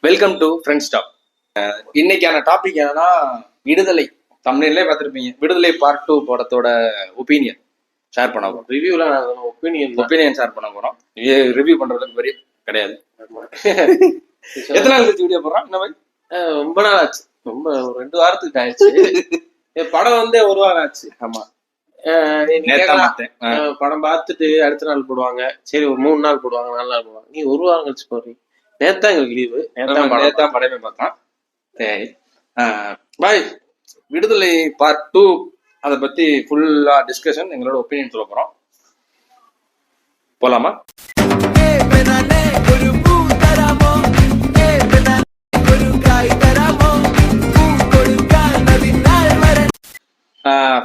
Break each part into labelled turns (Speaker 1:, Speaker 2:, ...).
Speaker 1: Welcome to friends top. இன்னைக்கான topic என்னன்னா விடுதலை. தமிழ்லே பார்த்துருப்பீங்க, விடுதலை பார்ட் 2 படத்தோட ஒப்பீனியன் ஷேர் பண்ண போறோம்.
Speaker 2: ரிவ்யூலாம்
Speaker 1: ஒப்பீனியன் ஷேர் பண்ண போறோம். ரிவ்யூ பண்றதுக்கு பெரிய கிடையாது. எத்தனை நாள் கழிச்சு வீடியோ போடுறோம்? இந்த மாதிரி
Speaker 2: ரொம்ப நாள் ஆச்சு, ரொம்ப 2 வாரத்துக்கு ஆயிடுச்சு. படம் வந்து 1 வாரம் ஆச்சு.
Speaker 1: ஆமா,
Speaker 2: படம் பார்த்துட்டு அடுத்த நாள் போடுவாங்க, சரி ஒரு 3 நாள் போடுவாங்க, 4 நாள் போடுவாங்க. நீ 1 வாரம் கழிச்சு போடுறீங்க. நேத்தான் எங்களுக்கு லீவு,
Speaker 1: நேத்தான் படமே பார்த்தோம். சரி பாய், விடுதலை பார்ட் 2 அதை பத்தி ஃபுல்லா டிஸ்கஷன், எங்களோட ஒப்பீனியன் சொல்ல போறோம். போலாமா?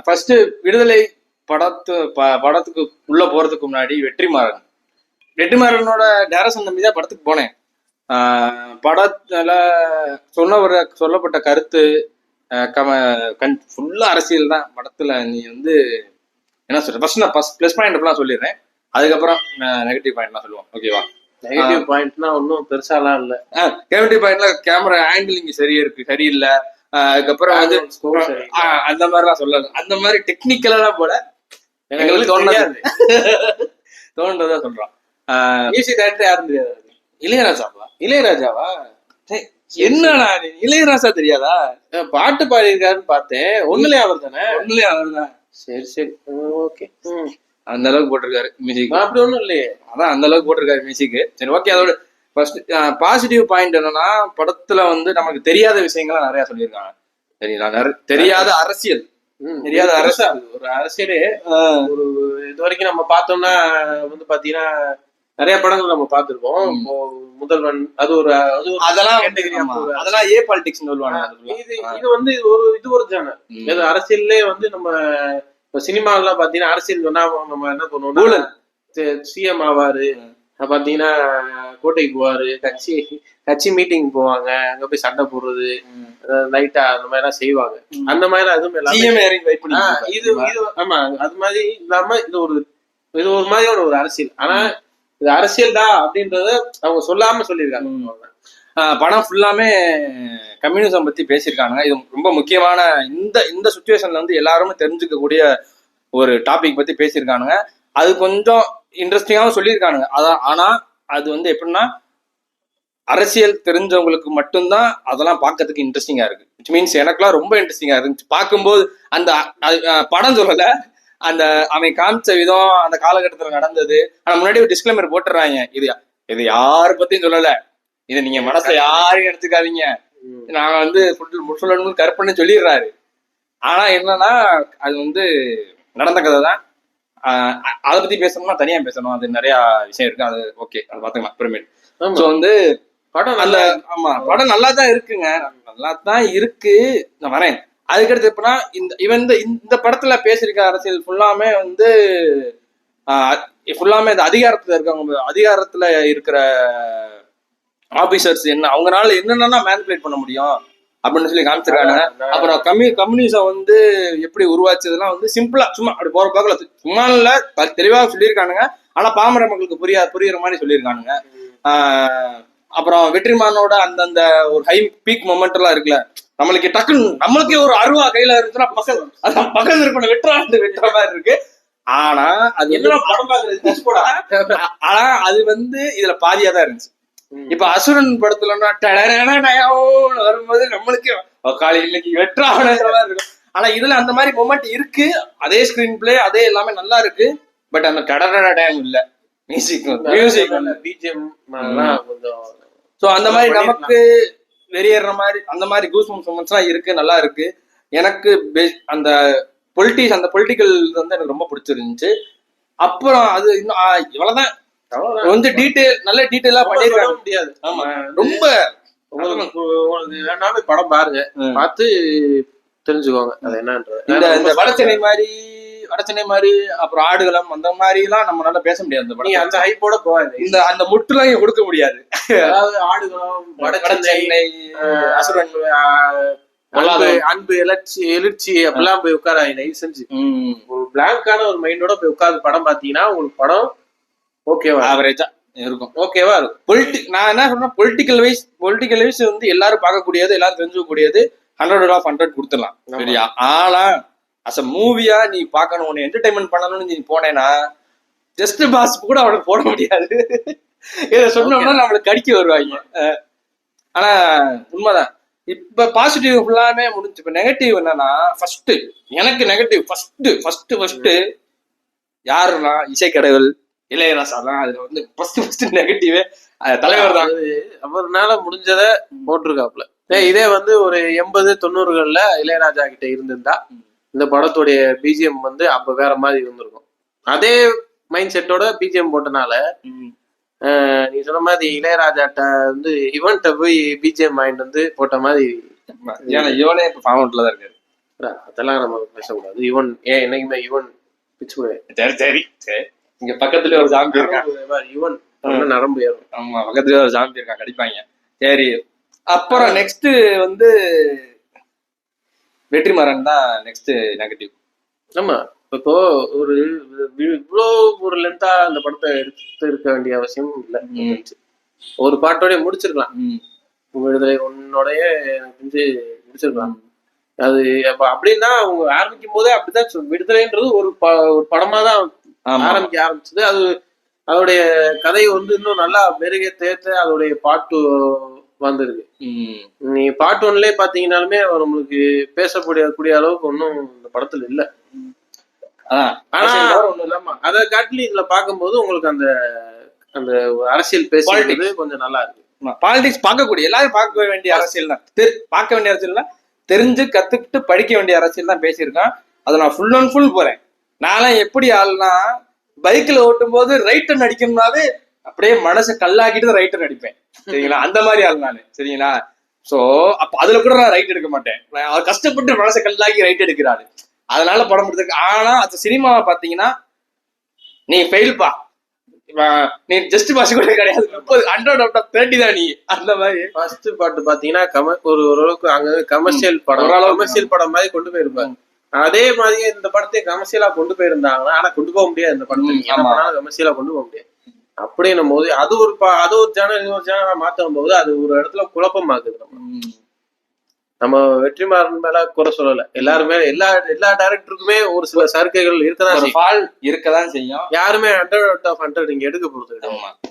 Speaker 1: ஃபர்ஸ்ட் விடுதலை படத்துக்கு உள்ள போறதுக்கு முன்னாடி வெற்றிமாறனோட டைரக்ஷன் நம்பி தான் படத்துக்கு போனேன். படத்துல சொல்லப்பட்ட கருத்து ஃபுல்லா அரசியல் தான் படத்துல. நீ வந்து என்ன சொல்ற, ஃபர்ஸ்ட் நான் பிளஸ் பாயிண்ட் எல்லாம் சொல்லிடுறேன், அதுக்கப்புறம் நெகட்டிவ் பாயிண்ட்லாம் சொல்லுவோம். ஓகேவா?
Speaker 2: நெகட்டிவ் பாயிண்ட்னா ஒன்றும் பெருசாலாம் இல்லை.
Speaker 1: நெகட்டிவ் பாயிண்ட்ல கேமரா ஆங்கிள் இங்க சரியில்லை. அதுக்கப்புறம் வந்து அந்த மாதிரிலாம் சொல்லலாம். அந்த மாதிரி டெக்னிக்கலா போல எங்களுக்கு தோன்றதா சொல்றோம்.
Speaker 2: மியூசிக் டைரக்டர் யாரும் தெரியாது.
Speaker 1: இளையராஜாவா? என்னடா இளையராஜா தெரியாதா?
Speaker 2: பாட்டு பாடியிருக்காருன்னு பார்த்தேன். ஒண்ணுலயே அவர்
Speaker 1: தான்.
Speaker 2: சரி, ஓகே.
Speaker 1: அந்த அளவுக்கு போட்டிருக்காரு மியூசிக்.
Speaker 2: அப்படி ஒண்ணும் இல்லையே,
Speaker 1: அதான் அந்த அளவுக்கு போட்டிருக்காரு மியூசிக். சரி, ஓகே. அதோட ஃபர்ஸ்ட் பாசிட்டிவ் பாயிண்ட் என்னன்னா, படத்துல வந்து நமக்கு தெரியாத விஷயங்கள்லாம் நிறைய சொல்லியிருக்காங்க. சரிங்களா? தெரியாத அரசியல்,
Speaker 2: ஒரு அரசியலே ஒரு இது வரைக்கும் நம்ம பார்த்தோம்னா வந்து பாத்தீங்கன்னா நிறைய படங்கள் நம்ம பார்த்திருக்கோம். முதல்வன், அது ஒரு
Speaker 1: அதெல்லாம் ஏ பாலிடிக்ஸ் சொல்லுவாங்க.
Speaker 2: இது வந்து இது ஒரு ஜானர். அரசியல்லே வந்து நம்ம சினிமாவெல்லாம் பாத்தீங்கன்னா அரசியல் சொன்னா நம்ம என்ன பண்ணுவோம், சிஎம் ஆவாரு, பாத்தீங்கன்னா கோட்டைக்கு போவாரு, கட்சி மீட்டிங் போவாங்க, அங்க போய் சண்டை போடுறது, லைட்டா அந்த மாதிரி எல்லாம் செய்வாங்க. அந்த மாதிரி எதுவும் இது ஆமா, அது மாதிரி இல்லாம இது ஒரு மாதிரியான ஒரு அரசியல். ஆனா இது அரசியல் தான் அப்படின்றத அவங்க சொல்லாம சொல்லியிருக்காங்க.
Speaker 1: படம் ஃபுல்லாமே கம்யூனிசம் பத்தி பேசியிருக்காங்க. இது ரொம்ப முக்கியமான இந்த சுச்சுவேஷன்ல வந்து எல்லாருமே தெரிஞ்சுக்கக்கூடிய ஒரு டாபிக் பத்தி பேசியிருக்கானுங்க. அது கொஞ்சம் இன்ட்ரெஸ்டிங்காகவும் சொல்லியிருக்கானுங்க. ஆனா அது வந்து எப்படின்னா, அரசியல் தெரிஞ்சவங்களுக்கு மட்டும்தான் அதெல்லாம் பார்க்கறதுக்கு இன்ட்ரெஸ்டிங்கா இருக்கு. விச் மீன்ஸ் எனக்குலாம் ரொம்ப இன்ட்ரெஸ்டிங்கா இருந்துச்சு பார்க்கும்போது. அந்த படம் சொல்லல, அந்த அவன் காமிச்ச விதம், அந்த காலகட்டத்துல நடந்தது. ஆனா முன்னாடி ஒரு டிஸ்க்ளைமர் போட்டுறாங்க, இது யாரு பத்தியும் சொல்லல, இதை நீங்க மனசுல யாரையும் எடுத்துக்காதீங்க, நாங்க வந்து சொல்லணும்னு கற்பனை சொல்லிடுறாரு. ஆனா என்னன்னா, அது வந்து நடந்த கதை தான். அதை பத்தி பேசணும்னா தனியா பேசணும், அது நிறைய விஷயம் இருக்கு. அது ஓகே, அது பாத்துக்கலாம் அப்புறமேட்டு. ஸோ வந்து படம் படம் நல்லா தான் இருக்குங்க, நல்லா தான் இருக்கு. நான் வரேன். அதுக்கடுத்து எப்படின்னா, இந்த படத்துல பேசியிருக்க அரசியல் ஃபுல்லாமே வந்து ஃபுல்லாமே இந்த அதிகாரத்துல இருக்கிற ஆபீசர்ஸ் என்ன, அவங்களால என்னென்னா மேனிபுலேட் பண்ண முடியும் அப்படின்னு சொல்லி காமிச்சிருக்காங்க. அப்புறம் கம்யூனிசம் வந்து எப்படி உருவாச்சதுலாம் வந்து சிம்பிளா சும்மா அப்படி போற பார்க்கல, சும்மா இல்ல தெளிவாக சொல்லியிருக்கானுங்க. ஆனா பாமர மக்களுக்கு புரியுற மாதிரி சொல்லியிருக்கானுங்க. அப்புறம் வெற்றிமாறனோட அந்த ஒரு ஹை பீக் மொமெண்ட் எல்லாம் இருக்குல்ல, நம்மளுக்கே ஒரு அருவா கையில இருந்துச்சுன்னா பக்கத்துல இருக்கணும் வெட்டுற மாதிரி இருக்கு. ஆனா அது என்ன படம் பாக்குறது, ஆனா அது வந்து இதுல பாதியா தான் இருந்துச்சு. இப்ப அசுரன் படத்துலன்னா வரும்போது நம்மளுக்கு காலையில் இன்னைக்கு வெற்றான இருக்கும். ஆனா இதுல அந்த மாதிரி மொமெண்ட் இருக்கு, அதே ஸ்கிரீன் பிளே அதே எல்லாமே நல்லா இருக்கு. பட் அந்த டயம் இல்ல, மியூசிக்
Speaker 2: பிஜிஎம்.
Speaker 1: சோ அந்த மாதிரி நமக்கு வெறியேற மாதிரி அந்த மாதிரி கூஸ் மொமெண்ட்ஸ் எல்லாம் இருக்கு, நல்லா இருக்கு. எனக்கு அந்த பொலிட்டிக்கல் வந்து எனக்கு ரொம்ப பிடிச்சிருந்துச்சு. அப்புறம் அது இன்னும் இவ்வளவுதான், கொஞ்சம் நல்ல டீடைலா பண்ணிருக்க முடியாது. ஆமா, ரொம்ப
Speaker 2: உங்களுக்கு வேணாலும் படம் பாருங்க, பார்த்து தெரிஞ்சுக்கோங்க அது என்னன்றது.
Speaker 1: இந்த வடச்சென்னை மாதிரி அப்புறம் ஆடுகளம் அந்த மாதிரி எல்லாம் நம்மளால பேச முடியாது.
Speaker 2: அந்த ஹைப்போட போவாது,
Speaker 1: அந்த முட்டுலாம் இங்க கொடுக்க முடியாது.
Speaker 2: அதாவது ஆடுகளம்,
Speaker 1: வடச்சென்னை, அசுரன்,
Speaker 2: அன்பு, எழுச்சி அப்படிலாம் போய் உட்கார செஞ்சு ஒரு பிளாங்கான ஒரு மைண்டோட போய் உட்கார்ந்து படம் பாத்தீங்கன்னா உங்களுக்கு படம் ஓகேவா,
Speaker 1: ஆவரேஜா இருக்கும்.
Speaker 2: ஓகேவா இருக்கும்.
Speaker 1: நான் என்ன சொல்றேன், பொலிட்டிக்கல் வைஸ் வந்து எல்லாரும் பார்க்கக்கூடியது, எல்லாரும் தெரிஞ்சுக்கக்கூடியது 100/100 கொடுத்துடலாம். சரியா? ஆனா அஸ் அ மூவியா நீ பார்க்கணும், உன்னை என்டர்டைன்மெண்ட் பண்ணணும்னு நீ போனேன்னா ஜஸ்ட் பாஸ் கூட அவனுக்கு போட முடியாது. இதை சொன்னோம்னா நம்மளுக்கு கடிக்க வருவாங்க. ஆனா உண்மைதான். இப்ப பாசிட்டிவ் ஃபுல்லாமே முடிஞ்சு. இப்ப நெகட்டிவ் என்னன்னா, எனக்கு நெகட்டிவ் ஃபர்ஸ்ட் யாருன்னா இசைக்கடவுள் இளையராஜா தான். அதுல வந்து ஃபர்ஸ்ட் நெகட்டிவே தலைவர் தான்.
Speaker 2: அவர்னால முடிஞ்சத போட்டிருக்காப்ல. இதே வந்து ஒரு 80-90கள்ல இளையராஜா கிட்ட இருந்திருந்தா இந்த படத்துடைய பிஜிஎம் வந்து அப்ப வேற மாதிரி இருந்திருக்கும். அதே மைண்ட் செட்டோட பிஜிஎம் போட்டனால நீ சொன்ன மாதிரி இளையராஜாட்ட வந்து இவன்ட்ட போய் பிஜிஎம் வாங்கிட்டு வந்து போட்ட மாதிரி.
Speaker 1: ஏன்னா இவனே இப்ப ஃபார்மட்ல தான் இருக்காரு.
Speaker 2: அதெல்லாம் நம்ம பேசக்கூடாது. இவன் என்னைக்குமே இவன் பிச்சு.
Speaker 1: சரி இங்க பக்கத்துல ஒரு ஜாம்பி இருக்கான்,
Speaker 2: இவன் நரம்பு ஏறும்.
Speaker 1: ஆமா, பக்கத்துல ஒரு ஜாம்பி இருக்கான், கடிப்பாங்க. சரி, அப்புறம் நெக்ஸ்ட் வந்து வெற்றிமாறன் தான் நெக்ஸ்ட் நெகட்டிவ்.
Speaker 2: ஆமா, இப்போ ஒரு இவ்வளோ ஒரு லென்த்தா அந்த படத்தை எடுத்து இருக்க வேண்டிய அவசியம் இல்லை. ஒரு பாட்டோடய முடிச்சிருக்கலாம். விடுதலை உன்னோடைய எனக்கு முடிச்சிருக்கலாம். அது அப்படின்னா அவங்க ஆரம்பிக்கும் போதே அப்படிதான் விடுதலைன்றது ஒரு படமா தான் ஆரம்பிச்சது. அது அதோடைய கதை வந்து இன்னும் நல்லா மெருக தேர்த்து அதோடைய பாட்டு வந்திருக்கு. நீ பார்ட் 1லயே பாத்தீங்கன்னாலுமே நம்மளுக்கு பேசக்கூடிய அளவுக்கு ஒன்றும் இந்த படத்துல இல்ல. ஆனா அதை காட்டிலும் இதுல பாக்கும்போது உங்களுக்கு அந்த அந்த அரசியல் பேசுறது கொஞ்சம் நல்லா இருக்கு.
Speaker 1: பாலிடிக்ஸ் பார்க்கக்கூடிய எல்லாரும் பார்க்க வேண்டிய அரசியல் தான். பார்க்க வேண்டிய அரசியல் தான், தெரிஞ்சு கத்துக்கிட்டு படிக்க வேண்டிய அரசியல் தான் பேசியிருக்கான். அதை நான் ஃபுல் அண்ட் ஃபுல் போறேன். நான்லாம் எப்படி ஆள்னா, பைக்ல ஓட்டும் போது ரைட்டர் நடிக்கணும்னாவே அப்படியே மனசை கல்லாக்கிட்டு ரைட்டர் நடிப்பேன். சரிங்களா? அந்த மாதிரி ஆள் நானு. சரிங்களா? சோ அப்ப அதுல கூட நான் ரைட் எடுக்க மாட்டேன். அவர் கஷ்டப்பட்டு மனசை கல்லாக்கி ரைட் எடுக்கிறாரு, அதனால படம் எடுத்துருக்கு. ஆனா அந்த சினிமாவை பாத்தீங்கன்னா நீ ஃபெயில்பா, நீ ஜஸ்ட் பாஸ் கூட கிடையாது, 100/30 தான் நீ. அந்த மாதிரி
Speaker 2: ஃபர்ஸ்ட் பாட்டு பாத்தீங்கன்னா ஓரளவுக்கு அங்க கமர்ஷியல் படம், கமர்ஷியல் படம் மாதிரி கொண்டு போயிருப்பாங்க. அதே மாதிரி இந்த படத்தை கமர்ஷியலா கொண்டு போயிருந்தாங்கன்னா, ஆனா கொண்டு போக முடியாது. இந்த படத்தை கமர்ஷியலா கொண்டு போக முடியாது. அப்படின்னும் போது அது ஒரு சேனல் இன்னொரு சேனலா மாற்றும் போது அது ஒரு இடத்துல குழப்பமாக்குது. நம்ம வெற்றிமாறன் மேல குறை சொல்லல, எல்லாருமே எல்லா டைரக்டருக்குமே ஒரு சில சறுக்கைகள் இருக்கதான் செய்யும். யாருமே 100/100 இங்க எடுக்க போறது.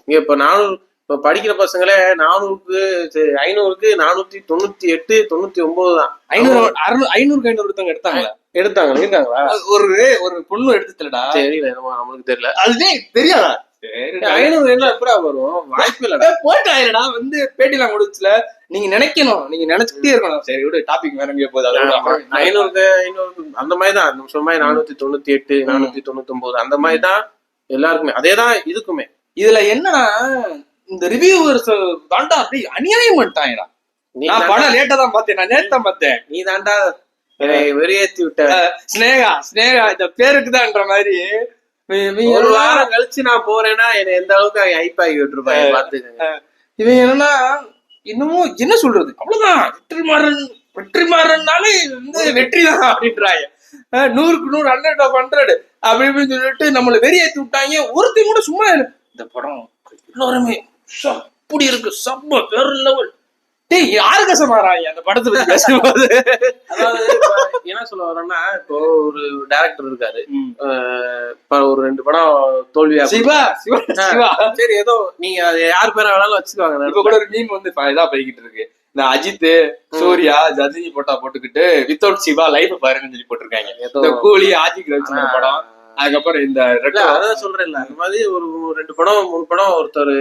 Speaker 2: இங்க இப்ப 400 இப்ப படிக்கிற பசங்களே 400க்கு 500க்கு 498 99 தான்.
Speaker 1: 500 ஒருத்தவங்க
Speaker 2: இருக்காங்களா?
Speaker 1: ஒரு பொண்ணு எடுத்துலடா,
Speaker 2: தெரியல, நம்மளுக்கு தெரியல.
Speaker 1: அதுவே தெரியாதா?
Speaker 2: 500 என்ன எப்படா வரும்? வாய்ப்பு இல்லடா.
Speaker 1: போட்டு ஆயிரடா வந்து பேட்டிலாம் முடிச்சுல. நீங்க நினைக்கணும், நீங்க நினைச்சுட்டே இருக்கணும். சரி விட, டாபிக் வேற எங்கேயோ போகுது.
Speaker 2: 500 அந்த மாதிரிதான். நம்ம சொன்ன மாதிரி 498 499 அந்த மாதிரிதான் எல்லாருக்குமே. அதேதான் இதுக்குமே.
Speaker 1: இதுல என்னன்னா, இந்த ரிவ்யூவர்ஸ் தாண்டா அப்படி அநியாயம் பண்ணிட்டாங்கடா. நான் படம் லேட்டா தான் பார்த்தேன், நான் நேத்தா பார்த்தேன்.
Speaker 2: நீ தாண்டா வெறியேத்தி விட்ட.
Speaker 1: ஸ்னேகா இந்த பேருக்கு தான்ன்ற மாதிரி.
Speaker 2: ஒரு வாரம் கழிச்சு நான் போறேன்னா என்ன எந்த அளவுக்கு ஐப்பாகி விட்டுருப்பாங்க பாத்துக்கங்க.
Speaker 1: இவன் என்னன்னா இன்னமும் என்ன சொல்றது, அவ்வளவுதான் வெற்றிமாறன்னாலே வந்து வெற்றி தான் அப்படின்றாங்க. 100க்கு 100 100/100 அப்படின்னு சொல்லிட்டு நம்மளை வெறியேற்றி விட்டாங்க. ஒருத்தையும் கூட சும்மா இந்த படம் எல்லாருமே அப்படி இருக்கு, சப்ப வேற லெவல். டேய், யாரு கசமாறாங்க அந்த படத்தை பத்தி பேசும்போது?
Speaker 2: அதாவது என்ன சொல்ல வரோம்னா, இப்போ ஒரு டைரக்டர் இருக்காரு, ஒரு 2 படம் தோல்வியா.
Speaker 1: சிவா.
Speaker 2: சரி, ஏதோ நீங்க யார் பேரை வேணாலும் வச்சுக்குவாங்க.
Speaker 1: இப்ப கூட ஒரு மீம் வந்து இதா போய்கிட்டு இருக்கு. இந்த அஜித், சூர்யா, ரஜினி போட்டா போட்டுக்கிட்டு வித்தவுட் சிவா லைஃப் பாருங்கன்னு சொல்லி போட்டிருக்காங்க. இந்த கூலி, ஆஜிக் ரவிச்சந்திரன் படம், அதுக்கப்புறம் இந்த
Speaker 2: அதான் சொல்றேன் இல்ல, அந்த மாதிரி ஒரு 2 படம் 3 படம் ஒருத்தர்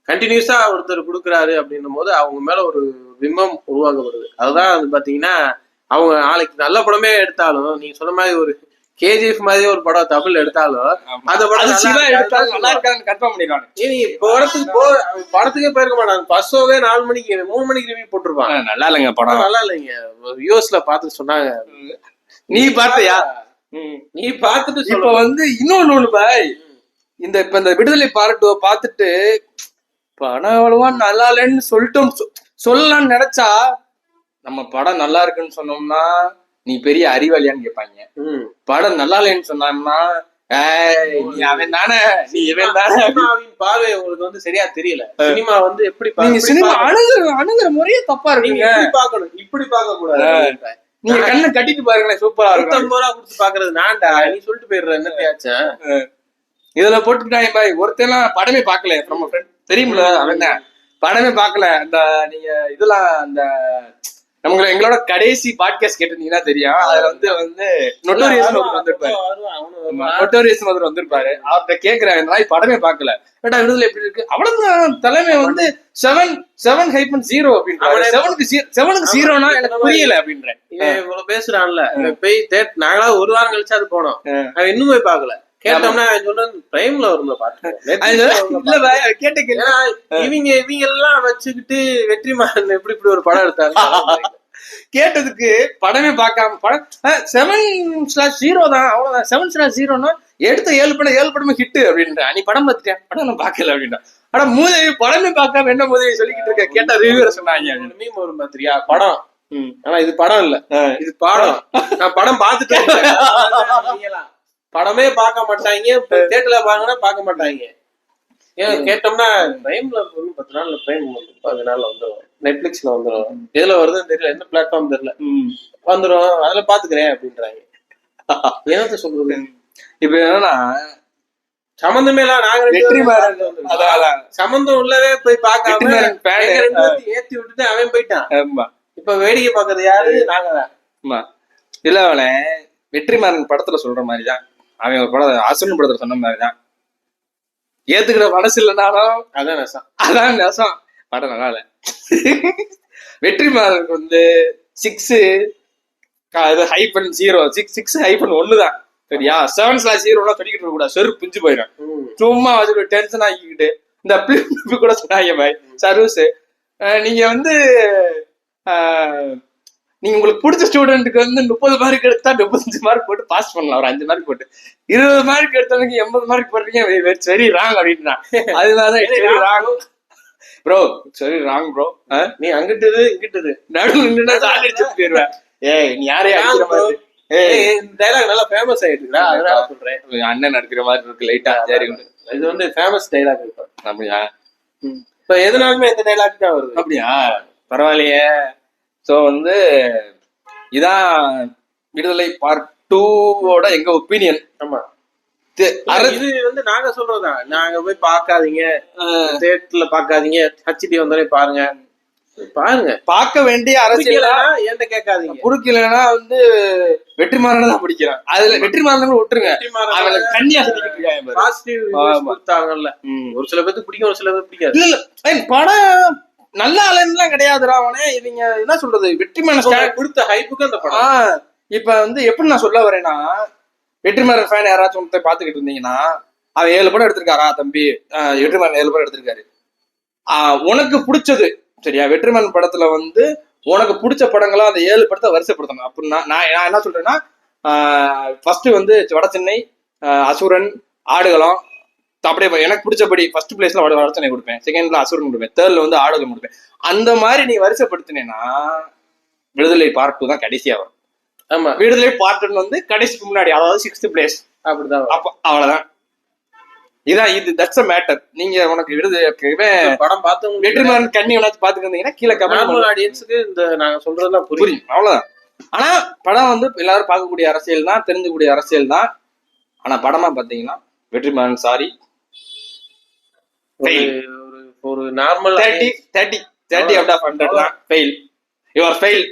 Speaker 2: கண்டினியூஸா ஒருத்தர் கொடுக்குறாரு அப்படின்னும் போது அவங்க மேல ஒரு பிம்பம் உருவாக்கப்படுது. அதுதான் அது பாத்தீங்கன்னா, அவங்க நாளைக்கு நல்ல படமே எடுத்தாலும், நீங்க சொன்ன மாதிரி ஒரு கேஜிஎஃப் மாதிரி ஒரு படம் தமிழ் எடுத்தாலும் அந்த படம்
Speaker 1: நல்லா இருக்கான்னு கன்ஃபார்ம் பண்ணிடுவாங்க.
Speaker 2: படத்துக்கே போயிருக்க மாட்டாங்க. ஃபர்ஸ்ட் ஷோவே 4 மணிக்கு 3 மணிக்கு ரிவ்யூ போட்டிருப்பாங்க.
Speaker 1: நல்லா இல்லைங்க படம்,
Speaker 2: நல்லா இல்லைங்க. யூஎஸ்ல பார்த்து சொன்னாங்க.
Speaker 1: நீ பார்த்தியா?
Speaker 2: நீ பார்த்துட்டு
Speaker 1: இப்ப வந்து இன்னொன்னு பாய், இந்த இப்ப இந்த விடுதலை பார்ட் பார்த்துட்டு படம் அவ்வளவா நல்லா இல்லைன்னு சொல்லலாம்னு நினைச்சா, நம்ம படம் நல்லா இருக்குன்னு சொன்னோம்னா நீ பெரிய அறிவாளியான்னு கேட்பாங்க. படம் நல்லா இல்லைன்னு சொன்னோம்னா நீ அவன் தானே, நீ இவன் தானே.
Speaker 2: சினிமாவின் பார்வை உங்களுக்கு வந்து சரியா தெரியல. சினிமா வந்து எப்படி
Speaker 1: நீங்க சினிமா அணுகுற முறையே தப்பா இருக்குங்க.
Speaker 2: இப்படி பாக்கணும், இப்படி பார்க்க கூடாது.
Speaker 1: நீங்க கண்ணை கட்டிட்டு பாருங்களேன், சூப்பரா இருக்கும்.
Speaker 2: 50 ரூபா கொடுத்து பாக்குறது நான்டா, நீ சொல்லிட்டு போயிடுற என்னத்தையாச்சா.
Speaker 1: இதுல போட்டுக்கிட்டாங்க பாய். ஒருத்தெல்லாம் படமே பாக்கல, நம்ம ஃப்ரெண்ட் தெரியுமில, அவன் படமே பாக்கல. அந்த நீங்க இதெல்லாம் அந்த எங்களோட கடைசி பாட்காஸ்ட் கேட்டிருந்தீங்கன்னா தெரியும். அதுல வந்து நொட்டோரியஸ் மதுர் வந்திருப்பாரு. அவர்கிட்ட கேக்குறாங்க, படமே பாக்கல, ஏட்டா விடுதலை எப்படி இருக்கு? அவ்வளவுதான். தலைமை வந்து 7.0 அப்படின்னு 7க்கு 0னா எனக்கு புரியல அப்படின்றேன்.
Speaker 2: இவ்வளவு பேசுறான்ல, போய் நாங்களா ஒரு வாரம் கழிச்சு அது போனோம், அவன் இன்னும் போய் பாக்கல. கேட்டோம்னா சொல்றது பிரைம்ல வரும்ல பாட்டு. இவங்க எல்லாம் வச்சுக்கிட்டு வெற்றிமாறன் எப்படி இப்படி ஒரு படம் எடுத்தாங்க
Speaker 1: கேட்டதுக்கு படமே பார்க்காம படம் 7/0 தான், அவ்வளவுதான். 7/0னா எடுத்த 7 படமே ஹிட் அப்படின்ற. நீ படம் பார்த்துட்டேன், படம் நான் பாக்கல அப்படின்னா. ஆனா மூதேவி படமே பார்க்காம என்ன மூதேவி சொல்லிக்கிட்டு இருக்க? கேட்டா ரிவ்யூவர் சொன்னாங்க,
Speaker 2: மீம் வரும் பாத்திரியா படம். ஆனா இது படம் இல்ல, இது பாடம். நான் படம் பார்த்துட்டேன். படமே பார்க்க மாட்டாங்க, தியேட்டர்ல பாருங்கன்னா பார்க்க மாட்டாங்க. ஏன் கேட்டோம்னா பிரைம்ல 10 நாள்ல பிரைம் 10 நாள்ல வந்துடும், நெட்ஃபிளிக்ஸ்ல வந்துடும், எதுல வருதுன்னு தெரியல, எந்த பிளாட்ஃபார்ம் தெரியல, வந்துடும், அதுல பாத்துக்கிறேன் அப்படின்றாங்க. என்னத்த சொல்றது?
Speaker 1: இப்ப என்னன்னா
Speaker 2: சம்பந்தமே எல்லாம் நாங்க சம்பந்தம் உள்ளவே போய் பார்க்காம ஏத்தி விட்டுட்டு அவன் போயிட்டான். இப்ப வேடிக்கை பாக்குறது யாரு? நாங்க தான்.
Speaker 1: இல்ல அவன வெற்றிமாறன் படத்துல சொல்ற மாதிரிதான், அவன் ஒரு படம் அசுரன் படத்துல சொன்ன மாதிரிதான், ஏத்துக்கிற மனசு இல்லைனாலும்
Speaker 2: அதான் நெசம்,
Speaker 1: அதான் நெசம். படம் நல்லா இல்ல. வெற்றிமாறனுக்கு வந்து 6/0 தான் சரியா. 7/0 சொல்லிக்கிட்டு இருக்க கூடாது, செருப்பு பிஞ்சு போயிடும். சும்மா வச்சு டென்ஷன் ஆக்கிக்கிட்டு இந்த கூட சொன்னாங்க பாய் சர்வீஸ். நீங்க வந்து நீங்க உங்களுக்கு பிடிச்ச ஸ்டூடெண்ட்டுக்கு வந்து 30 மார்க் எடுத்தா 35 மார்க் போட்டு பாஸ் பண்ணலாம். ஒரு 5 மார்க் போட்டு 20 மார்க் எடுத்தவனுக்கு 80 மார்க் போடுறீங்க, வெரி ராங் அப்படின்னா. அதனாலதான் ப்ரோ சரி ராங் ப்ரோ.
Speaker 2: நீ அங்கிட்டு இங்கிட்டு
Speaker 1: நடுவில் போயிருவேன். ஏய் நீ யாரையா
Speaker 2: டைலாக் நல்லா ஃபேமஸ் ஆயிடுச்சுடா, அதனால சொல்றேன்.
Speaker 1: அண்ணன் நடிக்கிற மாதிரி இருக்கு லைட்டா. சரி,
Speaker 2: இது வந்து ஃபேமஸ் டைலாக் இருக்கும்.
Speaker 1: அப்படியா?
Speaker 2: இப்ப எதுனாலுமே இந்த டைலாக் தான் வருது.
Speaker 1: அப்படியா? பரவாயில்லையே. சோ வந்து இதான் விடுதலை பார்ட் 2 எங்க ஒப்பீனியன்.
Speaker 2: ஆமா, இது வந்து நாங்க சொல்றதுதான். நாங்க போய் பாக்காதீங்க, தியேட்டர்ல பாக்காதீங்க, HD வந்தாலே பாருங்க.
Speaker 1: பார்க்க வேண்டிய அரசியல்
Speaker 2: என்கிட்ட கேட்காதீங்க.
Speaker 1: புடிக்கலன்னா வந்து வெற்றிமாறனை தான் பிடிக்கிறான். அதுல வெற்றிமாறனை விட்டுருங்க, கன்னியா சொல்லிக்கிட்டு இருக்காங்க.
Speaker 2: ஒரு சில பேருக்கு பிடிக்கும், ஒரு சில பேருக்கு பிடிக்காது.
Speaker 1: இல்ல படம் நல்ல ஆளுலாம் கிடையாதுடா அவனே. இவங்க என்ன சொல்றது, வெற்றிமாறன்
Speaker 2: கொடுத்த ஹைப்புக்கு அந்த படம்.
Speaker 1: இப்ப வந்து எப்படி நான் சொல்ல வரேன்னா, வெற்றிமாறன் ஃபேன் யாராச்சும் பாத்துக்கிட்டு இருந்தீங்கன்னா, அவன் 7 படம் எடுத்திருக்காரா தம்பி, வெற்றிமாறன் 7 படம் எடுத்திருக்காரு. உனக்கு பிடிச்சது சரியா, வெற்றிமாறன் படத்துல வந்து உனக்கு பிடிச்ச படங்களா அந்த 7 படத்தை வரிசைப்படுத்தணும். அப்படின்னா நான் என்ன சொல்றேன்னா, ஃபர்ஸ்ட் வந்து வட சென்னை, அசுரன், ஆடுகளம், அப்படியே எனக்கு பிடிச்சபடி ஃபர்ஸ்ட் பிளேஸ்ல வட சென்னை கொடுப்பேன், செகண்ட்ல அசுரன் கொடுப்பேன், தேர்ட்ல வந்து ஆடுகளம் கொடுப்பேன். அந்த மாதிரி நீ வரிசைப்படுத்தினேன்னா விடுதலை பார்ட் 2 தான் கடைசியா வரும்.
Speaker 2: ஆமா,
Speaker 1: விடுதலை பார்ட் 1 வந்து கடைசிக்கு முன்னாடி, அதாவது 6th பிளேஸ் அப்படிதான். அப்ப அவ்வளவுதான். இதான் இது தட்ஸ் a மேட்டர். நீங்க உனக்கு விடுதலை
Speaker 2: படம் பார்த்து
Speaker 1: வெற்றிமாறன் கண்ணி வேணாச்சும் பாத்துக்கிட்டீங்கன்னா கீழே கமெண்ட்
Speaker 2: ஆடியன்ஸுக்கு இந்த நாங்க சொல்றதெல்லாம்
Speaker 1: புரியும், அவ்வளவுதான். ஆனா படம் வந்து எல்லாரும் பார்க்கக்கூடிய அரசியல் தான், தெரிஞ்சக்கூடிய அரசியல் தான். ஆனா படமா பாத்தீங்கன்னா வெற்றிமாறன் சாரி
Speaker 2: ஒரு நார்மல்
Speaker 1: 30 out of 100 தான் ஃபெயில். You are fail.